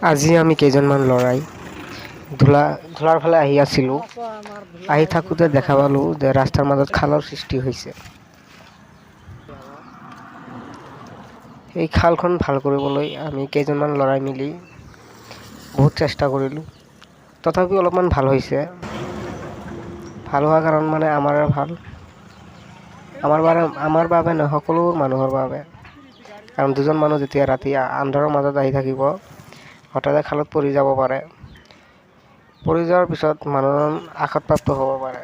আজি আমি কেইজনমান ল'ৰাই ধূলাৰ ফালে আহি আছিলোঁ। আহি থাকোঁতে দেখা পালোঁ যে ৰাস্তাৰ মাজত খালৰ সৃষ্টি হৈছে। এই খালখন ভাল কৰিবলৈ আমি কেইজনমান ল'ৰাই মিলি বহুত চেষ্টা কৰিলোঁ। তথাপিও অলপমান ভাল হৈছে। ভাল হোৱাৰ কাৰণ মানে আমাৰ বাবে নহয়, সকলো মানুহৰ বাবে। কাৰণ দুজন মানুহ যেতিয়া ৰাতি আন্ধাৰৰ মাজত আহি থাকিব, হঠাতে খালত পৰি যাব পাৰে। পৰি যোৱাৰ পিছত মানুহজন আঘাতপ্ৰাপ্ত হ'ব পাৰে।